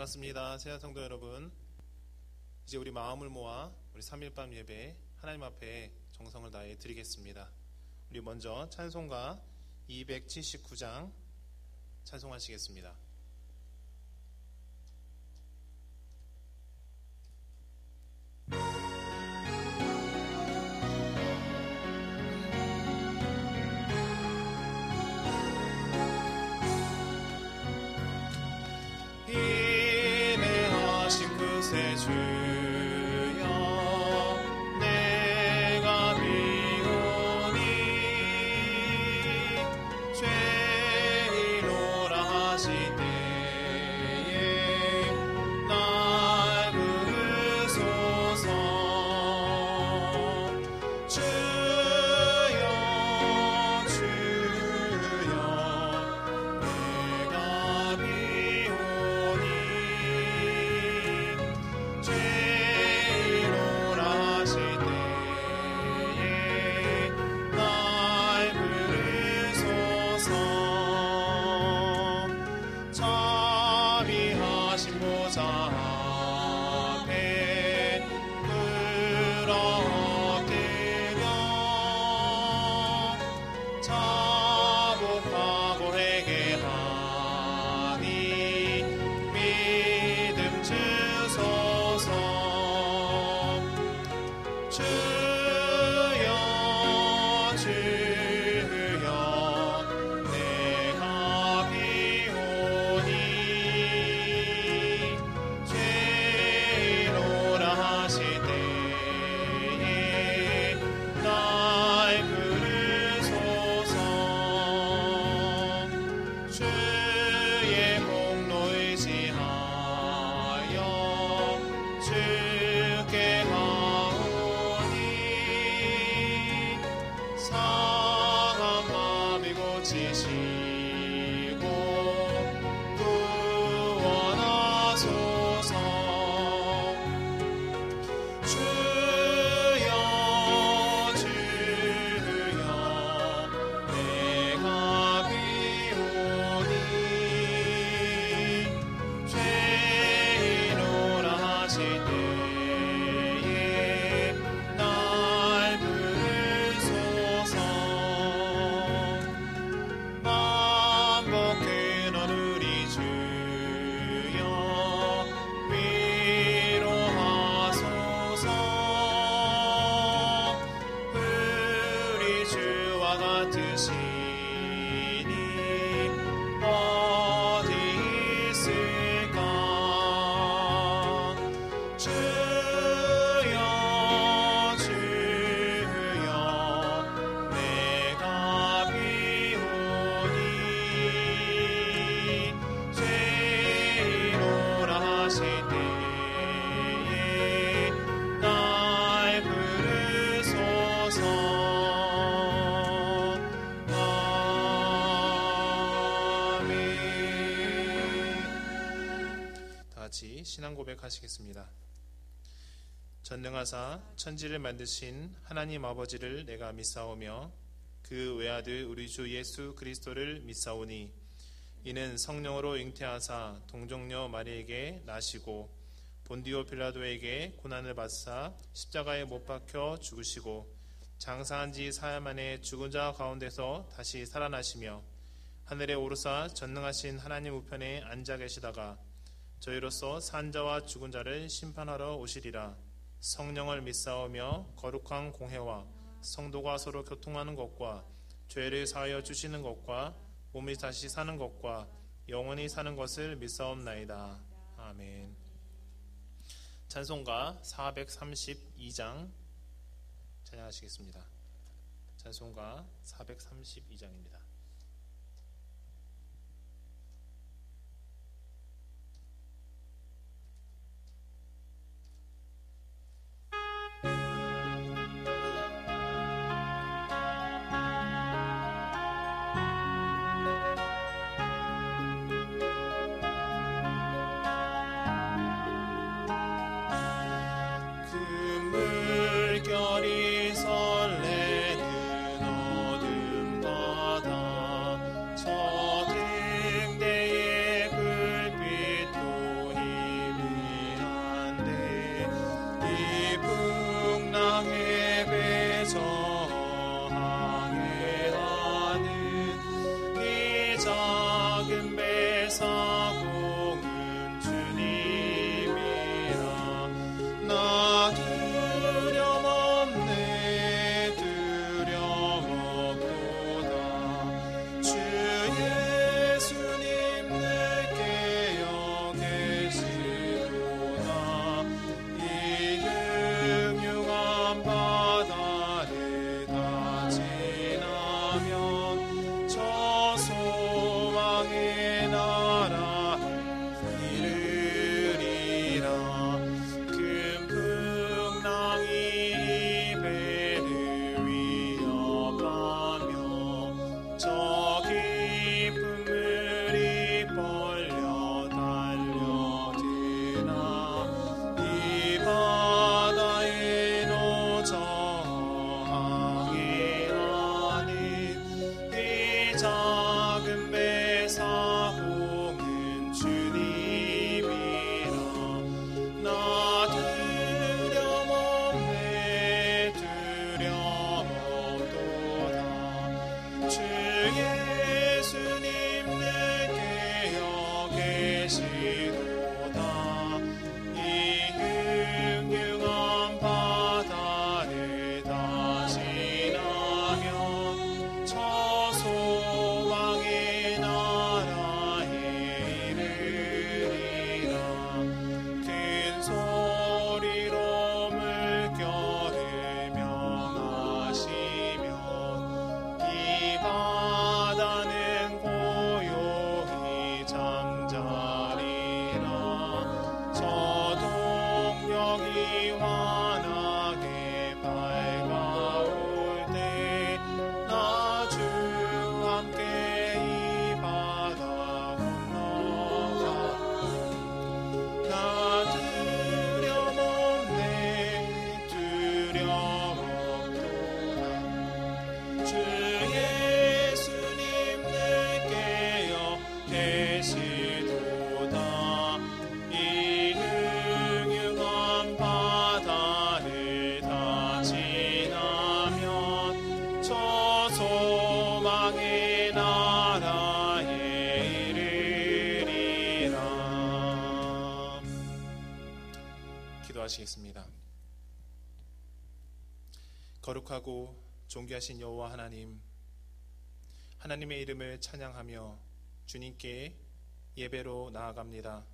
반갑습니다. 세아 성도 여러분, 이제 우리 마음을 모아 우리 3일밤 예배 하나님 앞에 정성을 다해 드리겠습니다. 우리 먼저 찬송가 279장 찬송하시겠습니다. 주여 내가 비오니 죄인오라 하실 때에 날 부르소서. 주여 주여 내가 비오니 죄인오라 하실 때에 날 부르소서. 자비하신 보좌 앞에 엎드려 자복하고 회개하니 믿음 주소서. 주여 주여 내가 비오니 죄인오라 하실 때에 날 부르소서. 주의 공로 의지하여 주께 가오니 상한 마음이 고치시고 구원하소서. 주여 주여 내가 비오니 죄인오라 하실 때에 날 부르소서. 반복해는 우리 주여 위로하소서. 우리 주와 같으시니 어디 있을까. 주여 주여 내가 비오니 죄인오라 하실 때에 날 부르소서. 아멘. 다같이 신앙 고백하시겠습니다. 전능하사 천지를 만드신 하나님 아버지를 내가 믿사오며 그 외아들 우리 주 예수 그리스도를 믿사오니 이는 성령으로 잉태하사 동정녀 마리에게 나시고 본디오 빌라도에게 고난을 받사 십자가에 못 박혀 죽으시고 장사한 지 사흘 만에 죽은 자 가운데서 다시 살아나시며 하늘에 오르사 전능하신 하나님 우편에 앉아 계시다가 저희로서 산 자와 죽은 자를 심판하러 오시리라. 성령을 믿사오며 거룩한 공회와 성도가 서로 교통하는 것과 죄를 사하여 주시는 것과 몸이 다시 사는 것과 영원히 사는 것을 믿사옵나이다. 아멘. 찬송가 432장 찬양하시겠습니다. 찬송가 432장입니다. 물결이 설레는 어둠 바다 계시도다. 이 흉흉한 바다를 다 지나면 저 소망의 나라에 이르리라. 큰 소리로 물결을 명하시면 이 바다는 고요히 잠자리라. 저 동력이 환하게 밝아올 때 나 주 함께 이 바다 건너가. 나 두려움 없네, 두려움 없도다. 주 예수님 늘 깨어 계시도다. 이 흉흉한 바다를 다 지나면 저 소망의 나라에 이르리라. 기도하시겠습니다. 거룩하고 존귀하신 여호와 하나님, 하나님의 이름을 찬양하며 주님께 예배로 나아갑니다.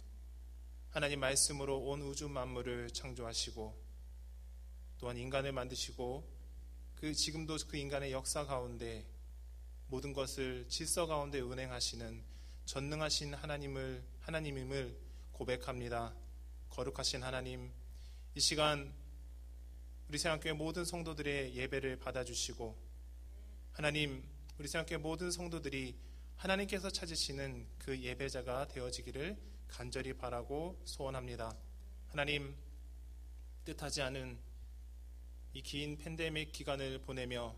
하나님 말씀으로 온 우주 만물을 창조하시고 또한 인간을 만드시고 지금도 그 인간의 역사 가운데 모든 것을 질서 가운데 운행하시는 전능하신 하나님임을 고백합니다. 거룩하신 하나님, 이 시간 우리 새한교회 모든 성도들의 예배를 받아주시고, 하나님, 우리 새한교회 모든 성도들이 하나님께서 찾으시는 그 예배자가 되어지기를 간절히 바라고 소원합니다. 하나님, 뜻하지 않은 이 긴 팬데믹 기간을 보내며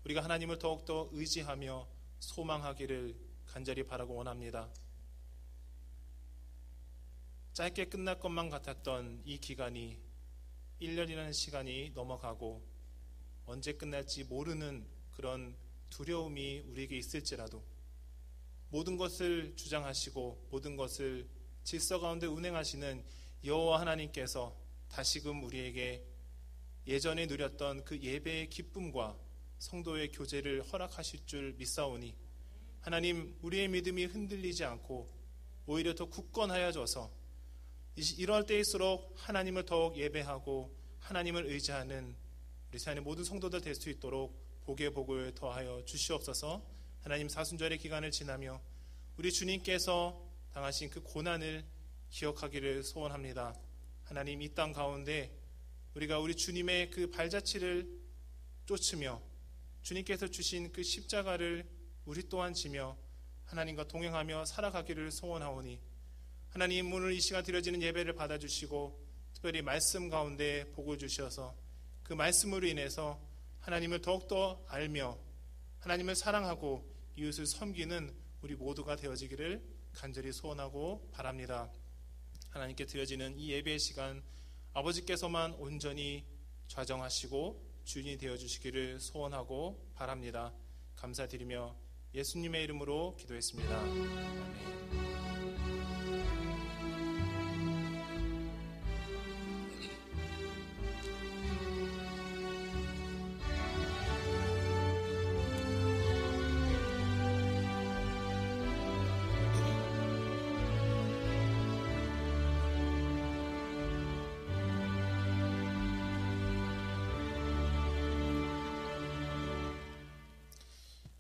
우리가 하나님을 더욱더 의지하며 소망하기를 간절히 바라고 원합니다. 짧게 끝날 것만 같았던 이 기간이 1년이라는 시간이 넘어가고 언제 끝날지 모르는 그런 두려움이 우리에게 있을지라도 모든 것을 주장하시고 모든 것을 질서 가운데 운행하시는 여호와 하나님께서 다시금 우리에게 예전에 누렸던 그 예배의 기쁨과 성도의 교제를 허락하실 줄 믿사오니, 하나님, 우리의 믿음이 흔들리지 않고 오히려 더 굳건하여져서 이럴 때일수록 하나님을 더욱 예배하고 하나님을 의지하는 우리 사는 모든 성도들 될 수 있도록 복의 복을 더하여 주시옵소서. 하나님, 사순절의 기간을 지나며 우리 주님께서 당하신 그 고난을 기억하기를 소원합니다. 하나님, 이 땅 가운데 우리가 우리 주님의 그 발자취를 쫓으며 주님께서 주신 그 십자가를 우리 또한 지며 하나님과 동행하며 살아가기를 소원하오니, 하나님, 오늘 이 시간 드려지는 예배를 받아주시고 특별히 말씀 가운데 복을 주셔서 그 말씀으로 인해서 하나님을 더욱더 알며 하나님을 사랑하고 이웃을 섬기는 우리 모두가 되어지기를 간절히 소원하고 바랍니다. 하나님께 드려지는 이 예배의 시간 아버지께서만 온전히 좌정하시고 주인이 되어주시기를 소원하고 바랍니다. 감사드리며 예수님의 이름으로 기도했습니다. 아멘.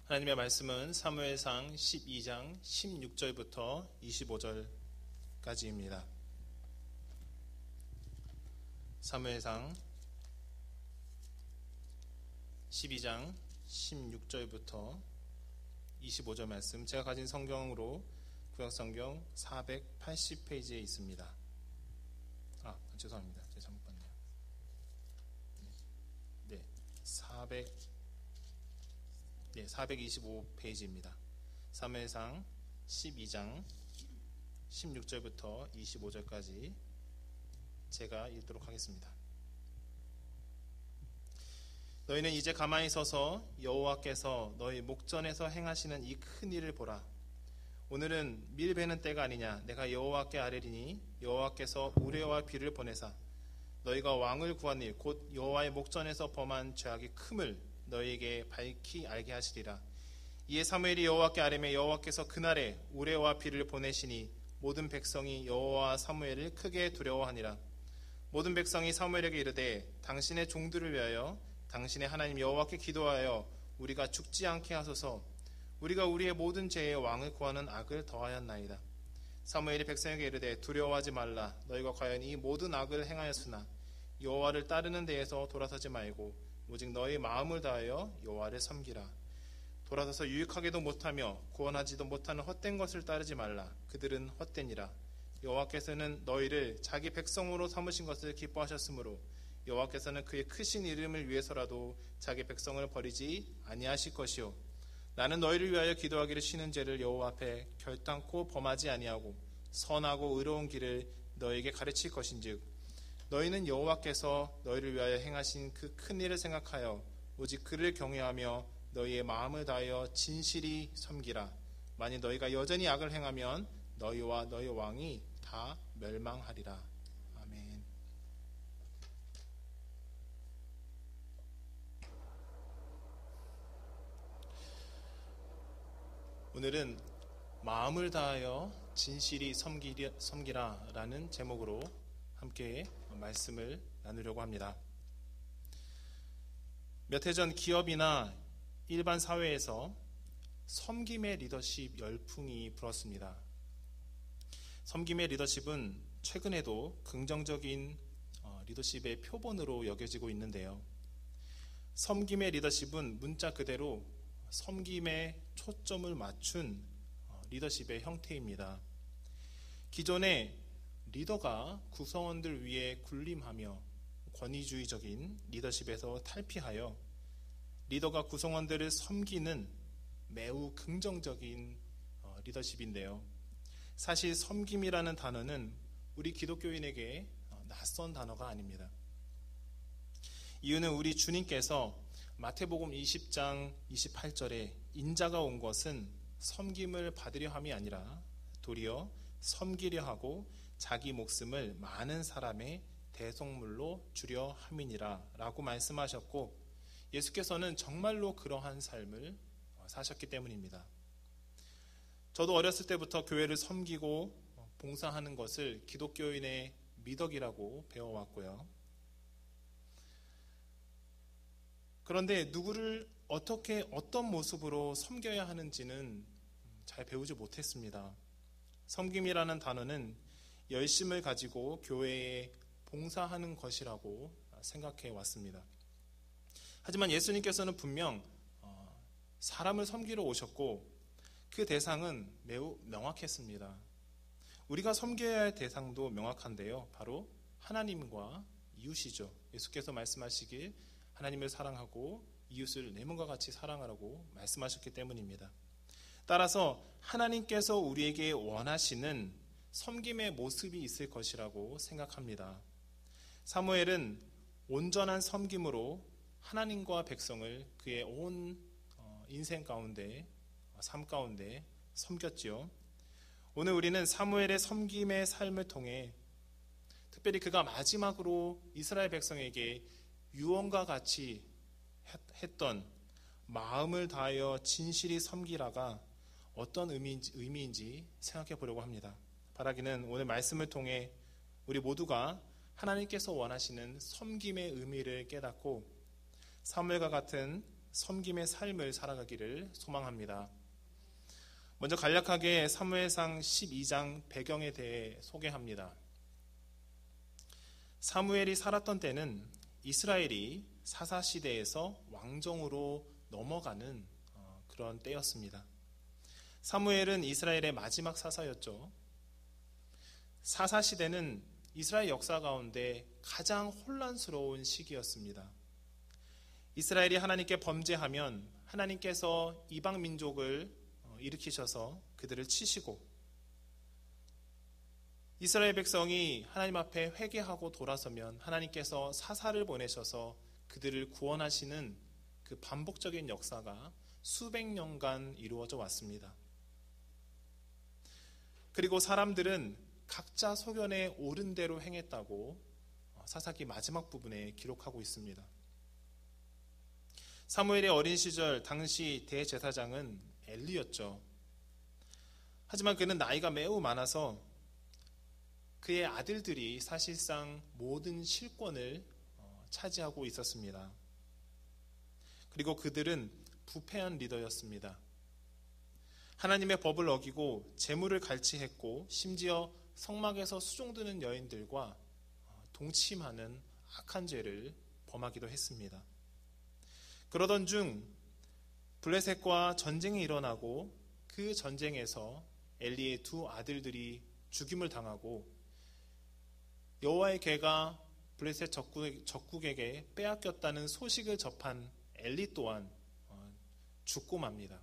하나님의 말씀은 사무엘상 12장 16절부터 25절까지입니다. 사무엘상 12장 16절부터 25절 말씀, 제가 가진 성경으로 구약성경 480페이지에 있습니다. 죄송합니다. 제가 잘못 봤네요. 네, 425페이지입니다. 사무엘상 12장 16절부터 25절까지 제가 읽도록 하겠습니다. 너희는 이제 가만히 서서 여호와께서 너희 목전에서 행하시는 이 큰 일을 보라. 오늘은 밀 베는 때가 아니냐. 내가 여호와께 아뢰리니 여호와께서 우레와 비를 보내사 너희가 왕을 구하니 곧 여호와의 목전에서 범한 죄악이 큼을 너희에게 밝히 알게 하시리라. 이에 사무엘이 여호와께 아뢰매 여호와께서 그날에 우레와 비를 보내시니 모든 백성이 여호와와 사무엘을 크게 두려워하니라. 모든 백성이 사무엘에게 이르되 당신의 종들을 위하여 당신의 하나님 여호와께 기도하여 우리가 죽지 않게 하소서. 우리가 우리의 모든 죄에 왕을 구하는 악을 더하였나이다. 사무엘이 백성에게 이르되 두려워하지 말라. 너희가 과연 이 모든 악을 행하였으나 여호와를 따르는 데에서 돌아서지 말고 오직 너희 마음을 다하여 여호와를 섬기라. 돌아서서 유익하게도 못하며 구원하지도 못하는 헛된 것을 따르지 말라. 그들은 헛되니라. 여호와께서는 너희를 자기 백성으로 삼으신 것을 기뻐하셨으므로 여호와께서는 그의 크신 이름을 위해서라도 자기 백성을 버리지 아니하실 것이요 나는 너희를 위하여 기도하기를 쉬는 죄를 여호와 앞에 결단코 범하지 아니하고 선하고 의로운 길을 너희에게 가르칠 것인즉 너희는 여호와께서 너희를 위하여 행하신 그 큰 일을 생각하여 오직 그를 경외하며 너희의 마음을 다하여 진실이 섬기라. 만일 너희가 여전히 악을 행하면 너희와 너희 왕이 다 멸망하리라. 아멘. 오늘은 마음을 다하여 진실이 섬기라 라는 제목으로 함께 말씀을 나누려고 합니다. 몇 해 전 기업이나 일반 사회에서 섬김의 리더십 열풍이 불었습니다. 섬김의 리더십은 최근에도 긍정적인 리더십의 표본으로 여겨지고 있는데요. 섬김의 리더십은 문자 그대로 섬김에 초점을 맞춘 리더십의 형태입니다. 기존에 리더가 구성원들 위에 군림하며 권위주의적인 리더십에서 탈피하여 리더가 구성원들을 섬기는 매우 긍정적인 리더십인데요. 사실 섬김이라는 단어는 우리 기독교인에게 낯선 단어가 아닙니다. 이유는 우리 주님께서 마태복음 20장 28절에 인자가 온 것은 섬김을 받으려 함이 아니라 도리어 섬기려 하고 자기 목숨을 많은 사람의 대속물로 주려 함이니라 라고 말씀하셨고 예수께서는 정말로 그러한 삶을 사셨기 때문입니다. 저도 어렸을 때부터 교회를 섬기고 봉사하는 것을 기독교인의 미덕이라고 배워왔고요. 그런데 누구를 어떤 모습으로 섬겨야 하는지는 잘 배우지 못했습니다. 섬김이라는 단어는 열심을 가지고 교회에 봉사하는 것이라고 생각해 왔습니다. 하지만 예수님께서는 분명 사람을 섬기러 오셨고 그 대상은 매우 명확했습니다. 우리가 섬겨야 할 대상도 명확한데요. 바로 하나님과 이웃이죠. 예수께서 말씀하시길 하나님을 사랑하고 이웃을 내 몸과 같이 사랑하라고 말씀하셨기 때문입니다. 따라서 하나님께서 우리에게 원하시는 섬김의 모습이 있을 것이라고 생각합니다. 사무엘은 온전한 섬김으로 하나님과 백성을 그의 온 인생 가운데, 삶 가운데 섬겼지요. 오늘 우리는 사무엘의 섬김의 삶을 통해 특별히 그가 마지막으로 이스라엘 백성에게 유언과 같이 했던 마음을 다하여 진실이 섬기라가 어떤 의미인지 생각해 보려고 합니다. 바라기는 오늘 말씀을 통해 우리 모두가 하나님께서 원하시는 섬김의 의미를 깨닫고 사무엘과 같은 섬김의 삶을 살아가기를 소망합니다. 먼저 간략하게 사무엘상 12장 배경에 대해 소개합니다. 사무엘이 살았던 때는 이스라엘이 사사시대에서 왕정으로 넘어가는 그런 때였습니다. 사무엘은 이스라엘의 마지막 사사였죠. 사사시대는 이스라엘 역사 가운데 가장 혼란스러운 시기였습니다. 이스라엘이 하나님께 범죄하면 하나님께서 이방 민족을 일으키셔서 그들을 치시고 이스라엘 백성이 하나님 앞에 회개하고 돌아서면 하나님께서 사사를 보내셔서 그들을 구원하시는 그 반복적인 역사가 수백 년간 이루어져 왔습니다. 그리고 사람들은 각자 소견에 옳은 대로 행했다고 사사기 마지막 부분에 기록하고 있습니다. 사무엘의 어린 시절 당시 대제사장은 엘리였죠. 하지만 그는 나이가 매우 많아서 그의 아들들이 사실상 모든 실권을 차지하고 있었습니다. 그리고 그들은 부패한 리더였습니다. 하나님의 법을 어기고 재물을 갈취했고 심지어 성막에서 수종드는 여인들과 동침하는 악한 죄를 범하기도 했습니다. 그러던 중 블레셋과 전쟁이 일어나고 그 전쟁에서 엘리의 두 아들들이 죽임을 당하고 여호와의 궤가 블레셋 적국에게 빼앗겼다는 소식을 접한 엘리 또한 죽고 맙니다.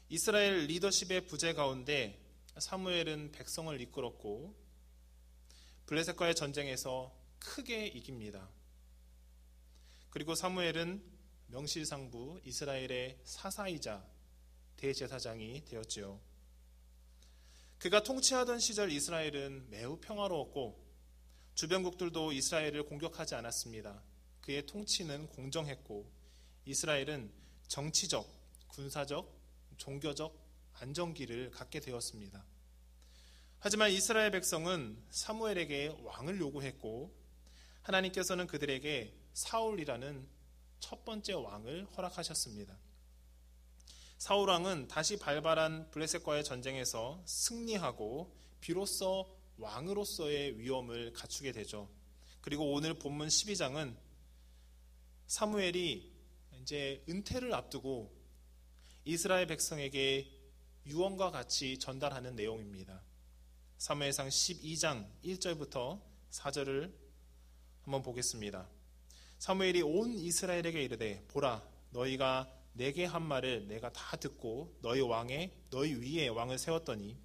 이스라엘 리더십의 부재 가운데 사무엘은 백성을 이끌었고 블레셋과의 전쟁에서 크게 이깁니다. 그리고 사무엘은 명실상부 이스라엘의 사사이자 대제사장이 되었지요. 그가 통치하던 시절 이스라엘은 매우 평화로웠고 주변국들도 이스라엘을 공격하지 않았습니다. 그의 통치는 공정했고 이스라엘은 정치적, 군사적, 종교적 안정기를 갖게 되었습니다. 하지만 이스라엘 백성은 사무엘에게 왕을 요구했고 하나님께서는 그들에게 사울이라는 첫 번째 왕을 허락하셨습니다. 사울 왕은 다시 발발한 블레셋과의 전쟁에서 승리하고 비로소 왕으로서의 위엄을 갖추게 되죠. 그리고 오늘 본문 12장은 사무엘이 이제 은퇴를 앞두고 이스라엘 백성에게 유언과 같이 전달하는 내용입니다. 사무엘상 12장 1절부터 4절을 한번 보겠습니다. 사무엘이 온 이스라엘에게 이르되 보라 너희가 내게 한 말을 내가 다 듣고 너희 위에 왕을 세웠더니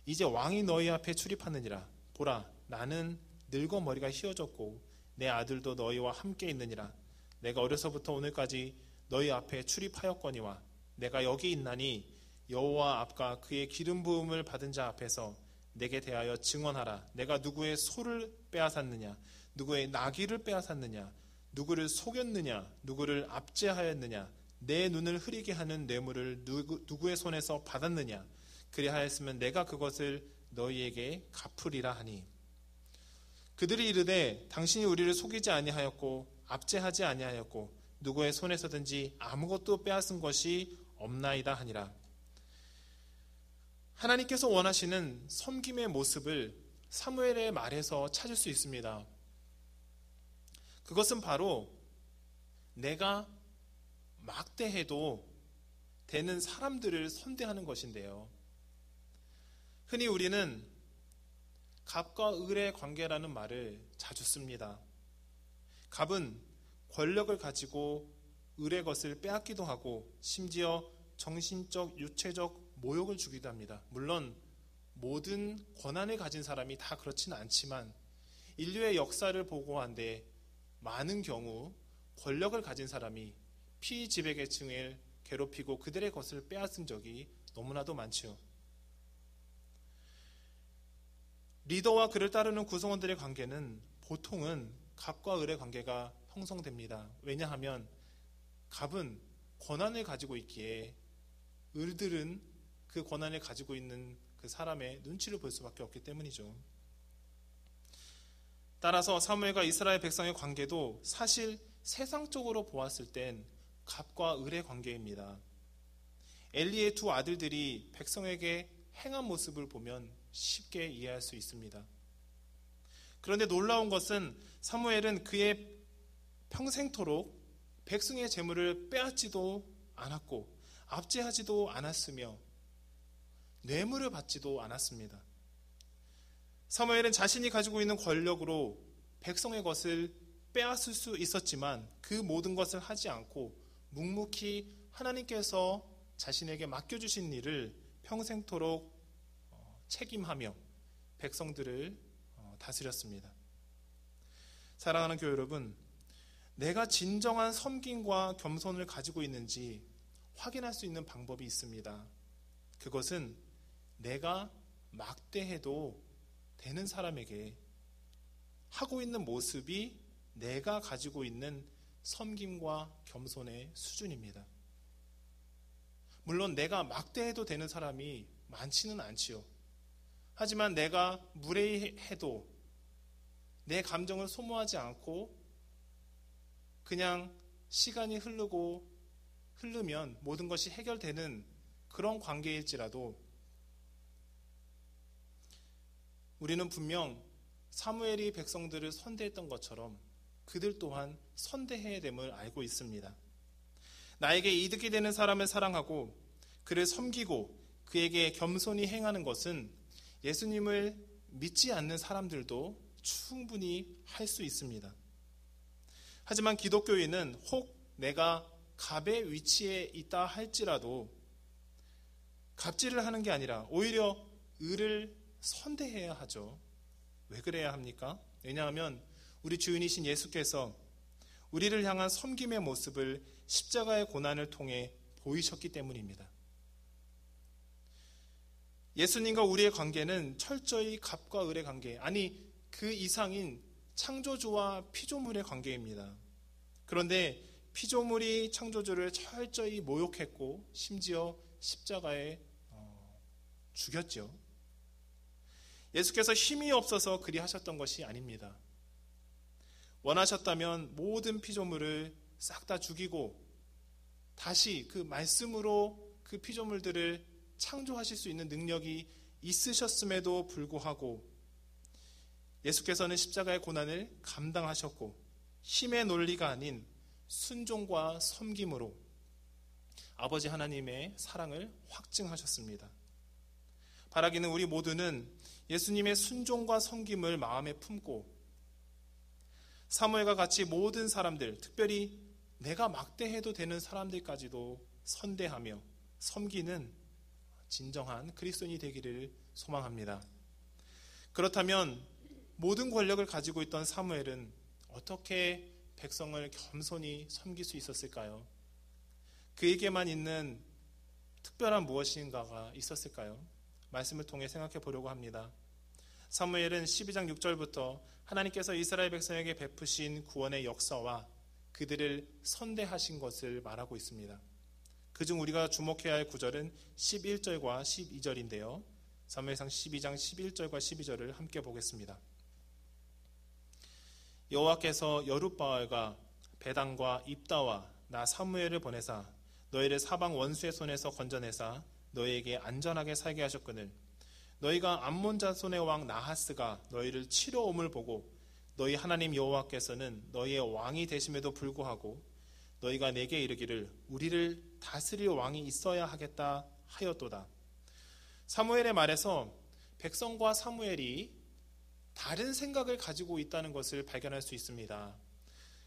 이제 왕이 너희 앞에 출입하느니라. 보라 나는 늙어 머리가 휘어졌고 내 아들도 너희와 함께 있느니라. 내가 어려서부터 오늘까지 너희 앞에 출입하였거니와 내가 여기 있나니 여호와 앞과 그의 기름 부음을 받은 자 앞에서 내게 대하여 증언하라. 내가 누구의 소를 빼앗았느냐 누구의 나귀를 빼앗았느냐 누구를 속였느냐 누구를 압제하였느냐 내 눈을 흐리게 하는 뇌물을 누구의 손에서 받았느냐 그리하였으면 내가 그것을 너희에게 갚으리라 하니 그들이 이르되 당신이 우리를 속이지 아니하였고 압제하지 아니하였고 누구의 손에서든지 아무것도 빼앗은 것이 없나이다 하니라. 하나님께서 원하시는 섬김의 모습을 사무엘의 말에서 찾을 수 있습니다. 그것은 바로 내가 막대해도 되는 사람들을 선대하는 것인데요. 흔히 우리는 갑과 을의 관계라는 말을 자주 씁니다. 갑은 권력을 가지고 을의 것을 빼앗기도 하고 심지어 정신적, 육체적 모욕을 주기도 합니다. 물론 모든 권한을 가진 사람이 다 그렇지는 않지만 인류의 역사를 보고 한데 많은 경우 권력을 가진 사람이 피지배계층을 괴롭히고 그들의 것을 빼앗은 적이 너무나도 많지요. 리더와 그를 따르는 구성원들의 관계는 보통은 갑과 을의 관계가 형성됩니다. 왜냐하면 갑은 권한을 가지고 있기에 을들은 그 권한을 가지고 있는 그 사람의 눈치를 볼 수밖에 없기 때문이죠. 따라서 사무엘과 이스라엘 백성의 관계도 사실 세상적으로 보았을 땐 갑과 을의 관계입니다. 엘리의 두 아들들이 백성에게 행한 모습을 보면 쉽게 이해할 수 있습니다. 그런데 놀라운 것은 사무엘은 그의 평생토록 백성의 재물을 빼앗지도 않았고 압제하지도 않았으며 뇌물을 받지도 않았습니다. 사무엘은 자신이 가지고 있는 권력으로 백성의 것을 빼앗을 수 있었지만 그 모든 것을 하지 않고 묵묵히 하나님께서 자신에게 맡겨주신 일을 평생토록 책임하며 백성들을 다스렸습니다. 사랑하는 교회 여러분, 내가 진정한 섬김과 겸손을 가지고 있는지 확인할 수 있는 방법이 있습니다. 그것은 내가 막대해도 되는 사람에게 하고 있는 모습이 내가 가지고 있는 섬김과 겸손의 수준입니다. 물론 내가 막대해도 되는 사람이 많지는 않지요. 하지만 내가 무례해도 내 감정을 소모하지 않고 그냥 시간이 흐르면 모든 것이 해결되는 그런 관계일지라도 우리는 분명 사무엘이 백성들을 선대했던 것처럼 그들 또한 선대해야 됨을 알고 있습니다. 나에게 이득이 되는 사람을 사랑하고 그를 섬기고 그에게 겸손히 행하는 것은 예수님을 믿지 않는 사람들도 충분히 할 수 있습니다. 하지만 기독교인은 혹 내가 갑의 위치에 있다 할지라도 갑질을 하는 게 아니라 오히려 을을 선대해야 하죠. 왜 그래야 합니까? 왜냐하면 우리 주인이신 예수께서 우리를 향한 섬김의 모습을 십자가의 고난을 통해 보이셨기 때문입니다. 예수님과 우리의 관계는 철저히 갑과 을의 관계, 아니 그 이상인 창조주와 피조물의 관계입니다. 그런데 피조물이 창조주를 철저히 모욕했고 심지어 십자가에 죽였죠. 예수께서 힘이 없어서 그리 하셨던 것이 아닙니다. 원하셨다면 모든 피조물을 싹 다 죽이고 다시 그 말씀으로 그 피조물들을 창조하실 수 있는 능력이 있으셨음에도 불구하고 예수께서는 십자가의 고난을 감당하셨고 힘의 논리가 아닌 순종과 섬김으로 아버지 하나님의 사랑을 확증하셨습니다. 바라기는 우리 모두는 예수님의 순종과 섬김을 마음에 품고 사무엘과 같이 모든 사람들, 특별히 내가 막대해도 되는 사람들까지도 선대하며 섬기는 진정한 그리스도인이 되기를 소망합니다. 그렇다면 모든 권력을 가지고 있던 사무엘은 어떻게 백성을 겸손히 섬길 수 있었을까요? 그에게만 있는 특별한 무엇인가가 있었을까요? 말씀을 통해 생각해 보려고 합니다. 사무엘은 12장 6절부터 하나님께서 이스라엘 백성에게 베푸신 구원의 역사와 그들을 선대하신 것을 말하고 있습니다. 그중 우리가 주목해야 할 구절은 11절과 12절인데요. 사무엘상 12장 11절과 12절을 함께 보겠습니다. 여호와께서 여룻바알과 베단과 입다와 나 사무엘을 보내사 너희를 사방 원수의 손에서 건져내사 너희에게 안전하게 살게 하셨거늘 너희가 암몬 자손의 왕 나하스가 너희를 치러옴을 보고 너희 하나님 여호와께서는 너희의 왕이 되심에도 불구하고 너희가 내게 이르기를 우리를 다스릴 왕이 있어야 하겠다 하였도다. 사무엘의 말에서 백성과 사무엘이 다른 생각을 가지고 있다는 것을 발견할 수 있습니다.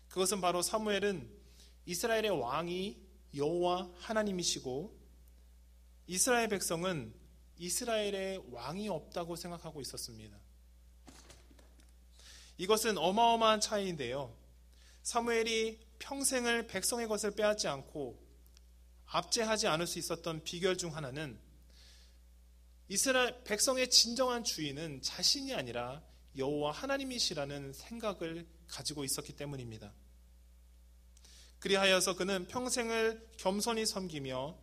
그것은 바로 사무엘은 이스라엘의 왕이 여호와 하나님이시고 이스라엘 백성은 이스라엘의 왕이 없다고 생각하고 있었습니다. 이것은 어마어마한 차이인데요. 사무엘이 평생을 백성의 것을 빼앗지 않고 압제하지 않을 수 있었던 비결 중 하나는 이스라엘 백성의 진정한 주인은 자신이 아니라 여호와 하나님이시라는 생각을 가지고 있었기 때문입니다. 그리하여서 그는 평생을 겸손히 섬기며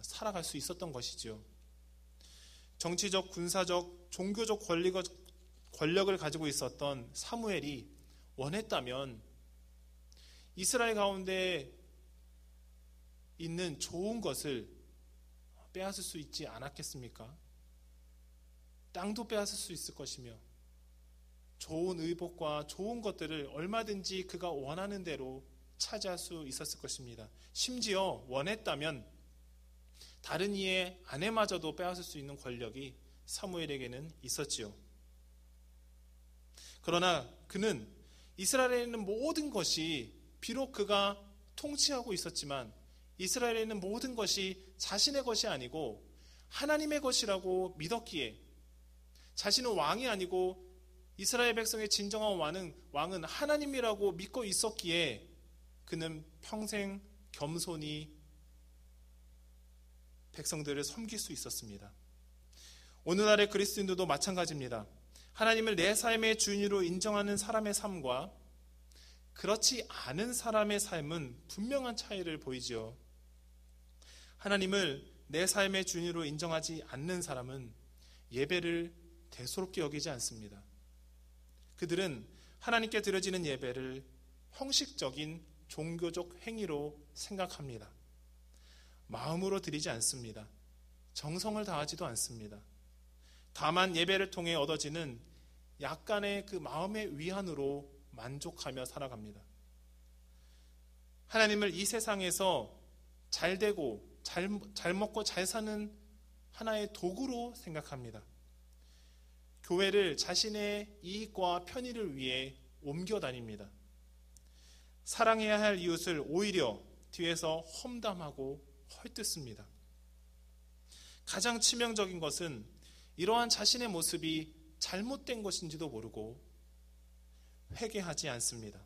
살아갈 수 있었던 것이죠. 정치적, 군사적, 종교적 권력을 가지고 있었던 사무엘이 원했다면 이스라엘 가운데 있는 좋은 것을 빼앗을 수 있지 않았겠습니까? 땅도 빼앗을 수 있을 것이며 좋은 의복과 좋은 것들을 얼마든지 그가 원하는 대로 차지할 수 있었을 것입니다. 심지어 원했다면 다른 이의 아내마저도 빼앗을 수 있는 권력이 사무엘에게는 있었지요. 그러나 그는 이스라엘에 있는 모든 것이 비록 그가 통치하고 있었지만 이스라엘에 있는 모든 것이 자신의 것이 아니고 하나님의 것이라고 믿었기에 자신은 왕이 아니고 이스라엘 백성의 진정한 왕은 하나님이라고 믿고 있었기에 그는 평생 겸손히 백성들을 섬길 수 있었습니다. 오늘날의 그리스도인들도 마찬가지입니다. 하나님을 내 삶의 주인으로 인정하는 사람의 삶과 그렇지 않은 사람의 삶은 분명한 차이를 보이지요. 하나님을 내 삶의 주인으로 인정하지 않는 사람은 예배를 대수롭게 여기지 않습니다. 그들은 하나님께 드려지는 예배를 형식적인 종교적 행위로 생각합니다. 마음으로 드리지 않습니다. 정성을 다하지도 않습니다. 다만 예배를 통해 얻어지는 약간의 그 마음의 위안으로 만족하며 살아갑니다. 하나님을 이 세상에서 잘 되고 잘 먹고 잘 사는 하나의 도구로 생각합니다. 교회를 자신의 이익과 편의를 위해 옮겨 다닙니다. 사랑해야 할 이웃을 오히려 뒤에서 험담하고 헐뜯습니다. 가장 치명적인 것은 이러한 자신의 모습이 잘못된 것인지도 모르고 회개하지 않습니다.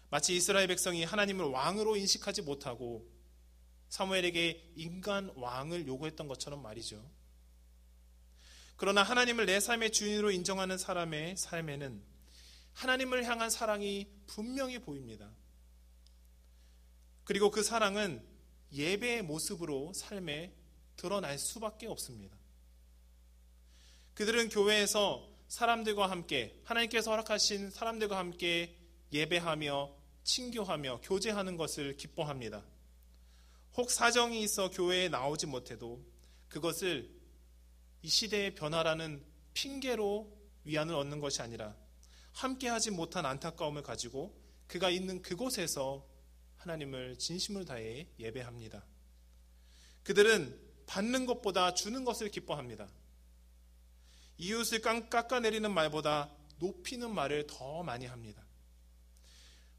마치 이스라엘 백성이 하나님을 왕으로 인식하지 못하고 사무엘에게 인간 왕을 요구했던 것처럼 말이죠. 그러나 하나님을 내 삶의 주인으로 인정하는 사람의 삶에는 하나님을 향한 사랑이 분명히 보입니다. 그리고 그 사랑은 예배의 모습으로 삶에 드러날 수밖에 없습니다. 그들은 교회에서 사람들과 함께, 하나님께서 허락하신 사람들과 함께 예배하며 친교하며 교제하는 것을 기뻐합니다. 혹 사정이 있어 교회에 나오지 못해도 그것을 이 시대의 변화라는 핑계로 위안을 얻는 것이 아니라 함께하지 못한 안타까움을 가지고 그가 있는 그곳에서 하나님을 진심을 다해 예배합니다. 그들은 받는 것보다 주는 것을 기뻐합니다. 이웃을 깎아내리는 말보다 높이는 말을 더 많이 합니다.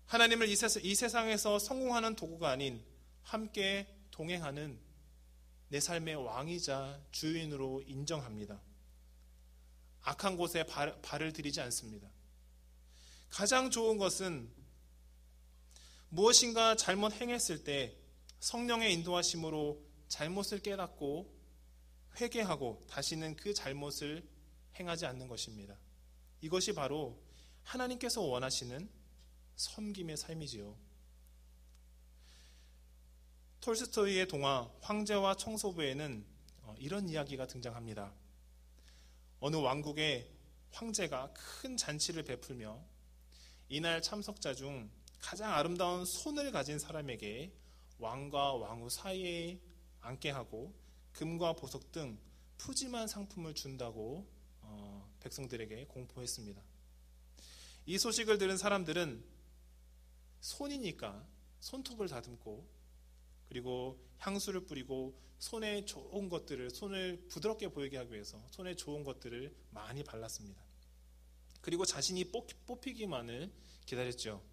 하나님을 이 세상에서 성공하는 도구가 아닌 함께 동행하는 내 삶의 왕이자 주인으로 인정합니다. 악한 곳에 발을 들이지 않습니다. 가장 좋은 것은 무엇인가 잘못 행했을 때 성령의 인도하심으로 잘못을 깨닫고 회개하고 다시는 그 잘못을 행하지 않는 것입니다. 이것이 바로 하나님께서 원하시는 섬김의 삶이지요. 톨스토이의 동화 황제와 청소부에는 이런 이야기가 등장합니다. 어느 왕국의 황제가 큰 잔치를 베풀며 이날 참석자 중 가장 아름다운 손을 가진 사람에게 왕과 왕후 사이에 앉게 하고 금과 보석 등 푸짐한 상품을 준다고 백성들에게 공포했습니다. 이 소식을 들은 사람들은 손이니까 손톱을 다듬고 그리고 향수를 뿌리고 손에 좋은 것들을, 손을 부드럽게 보이게 하기 위해서 손에 좋은 것들을 많이 발랐습니다. 그리고 자신이 뽑히기만을 기다렸죠.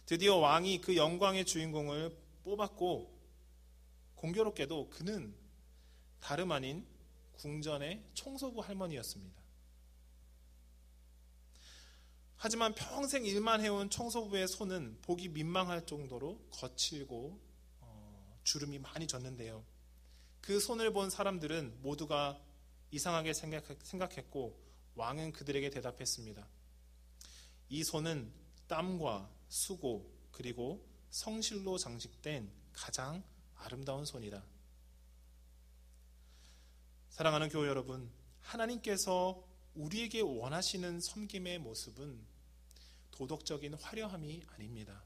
드디어 왕이 그 영광의 주인공을 뽑았고 공교롭게도 그는 다름 아닌 궁전의 청소부 할머니였습니다. 하지만 평생 일만 해온 청소부의 손은 보기 민망할 정도로 거칠고 주름이 많이 졌는데요. 그 손을 본 사람들은 모두가 이상하게 생각했고 왕은 그들에게 대답했습니다. 이 손은 땀과 수고 그리고 성실로 장식된 가장 아름다운 손이다. 사랑하는 교회 여러분, 하나님께서 우리에게 원하시는 섬김의 모습은 도덕적인 화려함이 아닙니다.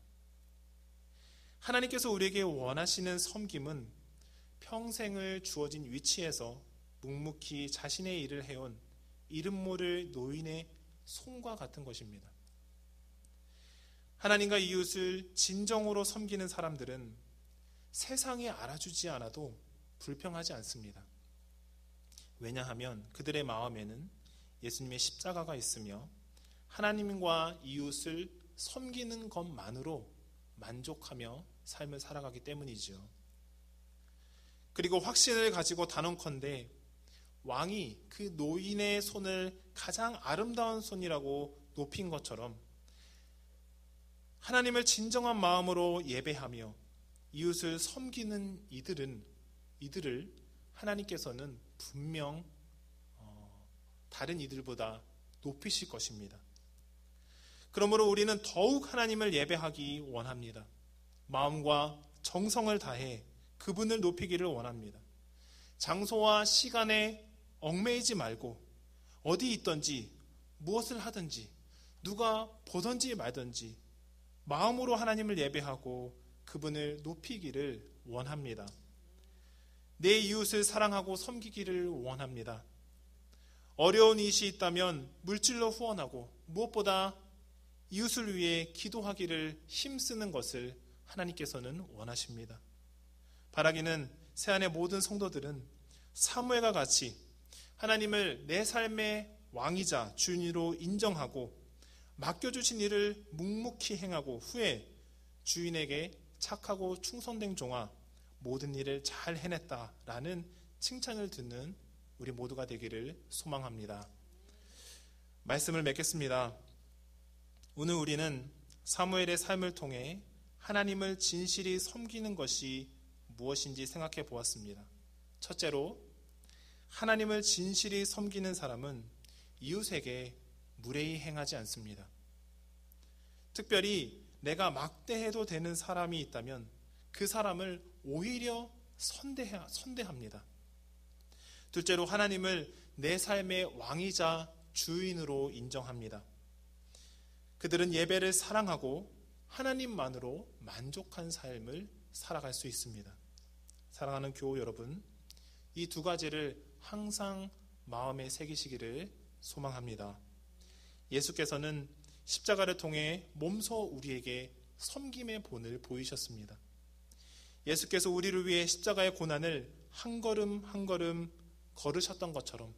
하나님께서 우리에게 원하시는 섬김은 평생을 주어진 위치에서 묵묵히 자신의 일을 해온 이름 모를 노인의 손과 같은 것입니다. 하나님과 이웃을 진정으로 섬기는 사람들은 세상이 알아주지 않아도 불평하지 않습니다. 왜냐하면 그들의 마음에는 예수님의 십자가가 있으며 하나님과 이웃을 섬기는 것만으로 만족하며 삶을 살아가기 때문이죠. 그리고 확신을 가지고 단언컨대 왕이 그 노인의 손을 가장 아름다운 손이라고 높인 것처럼 하나님을 진정한 마음으로 예배하며 이웃을 섬기는 이들은 이들을 하나님께서는 분명 다른 이들보다 높이실 것입니다. 그러므로 우리는 더욱 하나님을 예배하기 원합니다. 마음과 정성을 다해 그분을 높이기를 원합니다. 장소와 시간에 얽매이지 말고 어디 있든지 무엇을 하든지 누가 보든지 말든지 마음으로 하나님을 예배하고 그분을 높이기를 원합니다. 내 이웃을 사랑하고 섬기기를 원합니다. 어려운 이웃이 있다면 물질로 후원하고 무엇보다 이웃을 위해 기도하기를 힘쓰는 것을 하나님께서는 원하십니다. 바라기는 새안의 모든 성도들은 사무엘과 같이 하나님을 내 삶의 왕이자 주인으로 인정하고 맡겨주신 일을 묵묵히 행하고 후에 주인에게 착하고 충성된 종아 모든 일을 잘 해냈다라는 칭찬을 듣는 우리 모두가 되기를 소망합니다. 말씀을 맺겠습니다. 오늘 우리는 사무엘의 삶을 통해 하나님을 진실히 섬기는 것이 무엇인지 생각해 보았습니다. 첫째로, 하나님을 진실히 섬기는 사람은 이웃에게 무례히 행하지 않습니다. 특별히 내가 막대해도 되는 사람이 있다면 그 사람을 오히려 선대합니다. 둘째로, 하나님을 내 삶의 왕이자 주인으로 인정합니다. 그들은 예배를 사랑하고 하나님만으로 만족한 삶을 살아갈 수 있습니다. 사랑하는 교우 여러분, 이 두 가지를 항상 마음에 새기시기를 소망합니다. 예수께서는 십자가를 통해 몸소 우리에게 섬김의 본을 보이셨습니다. 예수께서 우리를 위해 십자가의 고난을 한 걸음 한 걸음 걸으셨던 것처럼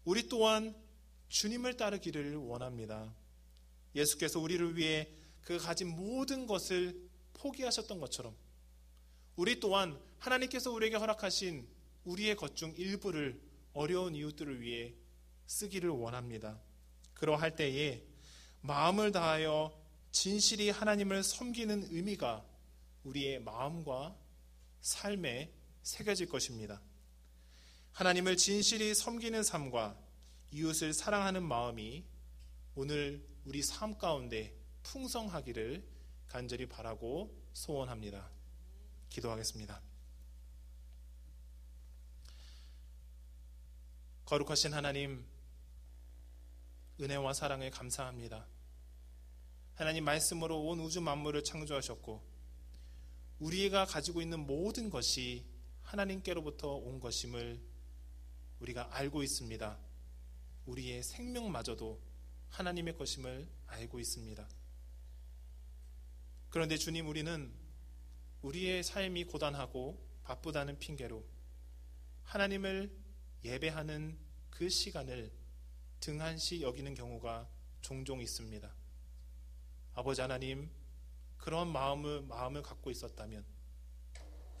우리 또한 주님을 따르기를 원합니다. 예수께서 우리를 위해 그가 가진 모든 것을 포기하셨던 것처럼 우리 또한 하나님께서 우리에게 허락하신 우리의 것 중 일부를 어려운 이웃들을 위해 쓰기를 원합니다. 그러할 때에 마음을 다하여 진실히 하나님을 섬기는 의미가 우리의 마음과 삶에 새겨질 것입니다. 하나님을 진실히 섬기는 삶과 이웃을 사랑하는 마음이 오늘 우리 삶 가운데 풍성하기를 간절히 바라고 소원합니다. 기도하겠습니다. 거룩하신 하나님, 은혜와 사랑에 감사합니다. 하나님 말씀으로 온 우주 만물을 창조하셨고 우리가 가지고 있는 모든 것이 하나님께로부터 온 것임을 우리가 알고 있습니다. 우리의 생명마저도 하나님의 것임을 알고 있습니다. 그런데 주님, 우리는 우리의 삶이 고단하고 바쁘다는 핑계로 하나님을 예배하는 그 시간을 등한시 여기는 경우가 종종 있습니다. 아버지 하나님, 그런 마음을 갖고 있었다면,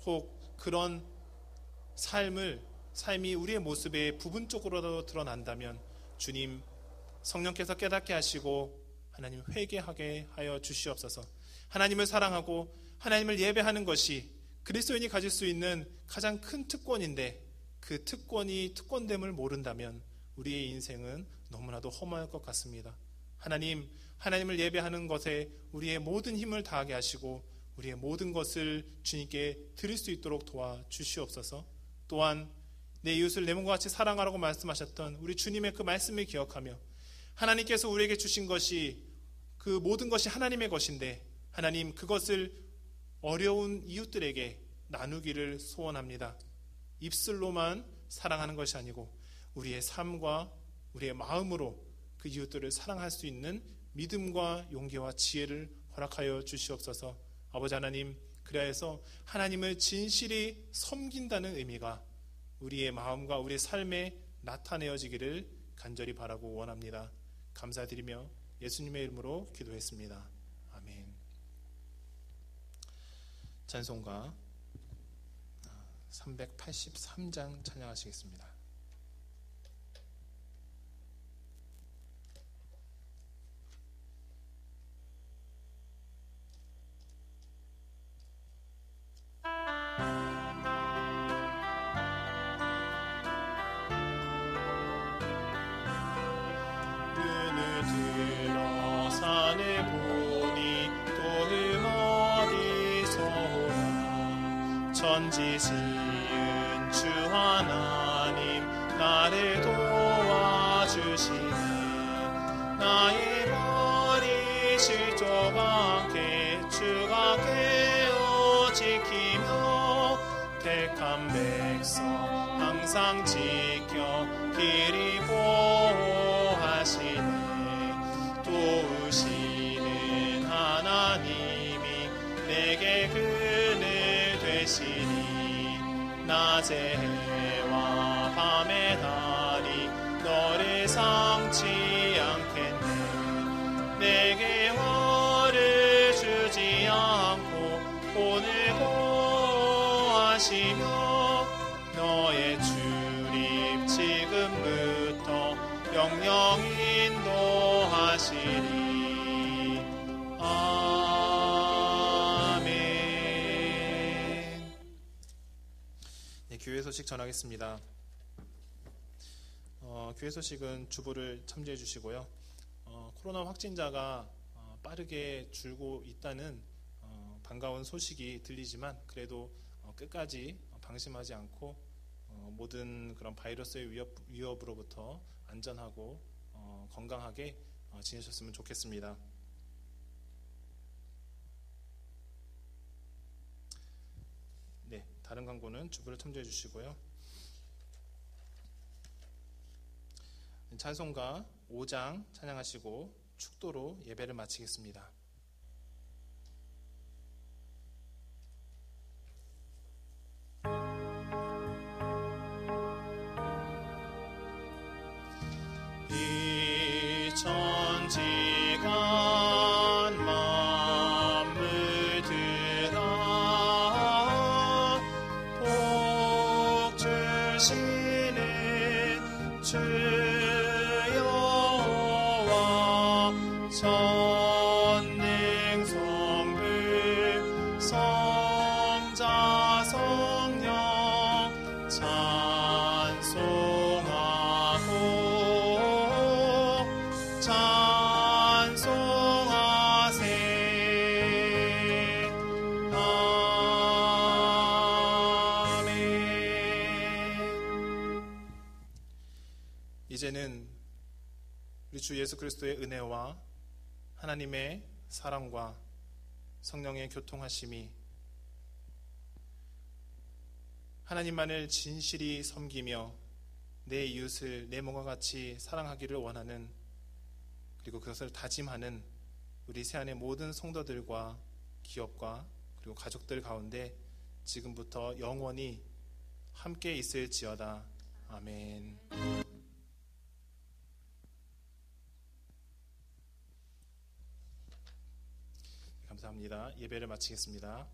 혹 그런 삶이 우리의 모습에 부분적으로라도 드러난다면 주님, 성령께서 깨닫게 하시고 하나님 회개하게 하여 주시옵소서. 하나님을 사랑하고 하나님을 예배하는 것이 그리스도인이 가질 수 있는 가장 큰 특권인데 그 특권됨을 모른다면 우리의 인생은 너무나도 허무할 것 같습니다. 하나님을 예배하는 것에 우리의 모든 힘을 다하게 하시고 우리의 모든 것을 주님께 드릴 수 있도록 도와주시옵소서. 또한 내 이웃을 내 몸과 같이 사랑하라고 말씀하셨던 우리 주님의 그 말씀을 기억하며 하나님께서 우리에게 주신 것이 그 모든 것이 하나님의 것인데 하나님, 그것을 어려운 이웃들에게 나누기를 소원합니다. 입술로만 사랑하는 것이 아니고 우리의 삶과 우리의 마음으로 그 이웃들을 사랑할 수 있는 믿음과 용기와 지혜를 허락하여 주시옵소서. 아버지 하나님, 그래서 하나님을 진실히 섬긴다는 의미가 우리의 마음과 우리의 삶에 나타내어지기를 간절히 바라고 원합니다. 감사드리며 예수님의 이름으로 기도했습니다. 아멘. 찬송가 383장 찬양하시겠습니다. 선지시은 주 하나님 나를 도와주시니 나의 머리 실족 않게 주가 깨어 지키며 택한 백성 항상 지켜 길이 보호하시네 도우시는 하나님이 내게 그늘 되시니 낮의 해와 밤의 달이 너를 상치 않겠네 내게 화를 주지 않고 오늘 보호하시며 너의 출입 지금부터 영영 인도하시리 교회 소식 전하겠습니다. 교회 소식은 주보를 참조해 주시고요. 코로나 확진자가 빠르게 줄고 있다는 반가운 소식이 들리지만 그래도 끝까지 방심하지 않고 모든 그런 바이러스의 위협으로부터 안전하고 건강하게 지내셨으면 좋겠습니다. 다른 광고는 주보를 참조해 주시고요. 찬송가 5장 찬양하시고 축도로 예배를 마치겠습니다. 이 천지가 주 여호와 전능 성부 성자 성령 찬송하고 찬송하세 이제는 우리 주 예수 그리스도의 은혜와 하나님의 사랑과 성령의 교통하심이 하나님만을 진실이 섬기며 내 이웃을 내 몸과 같이 사랑하기를 원하는 그리고 그것을 다짐하는 우리 새안의 모든 성도들과 기업과 그리고 가족들 가운데 지금부터 영원히 함께 있을지어다. 아멘. 감사합니다. 예배를 마치겠습니다.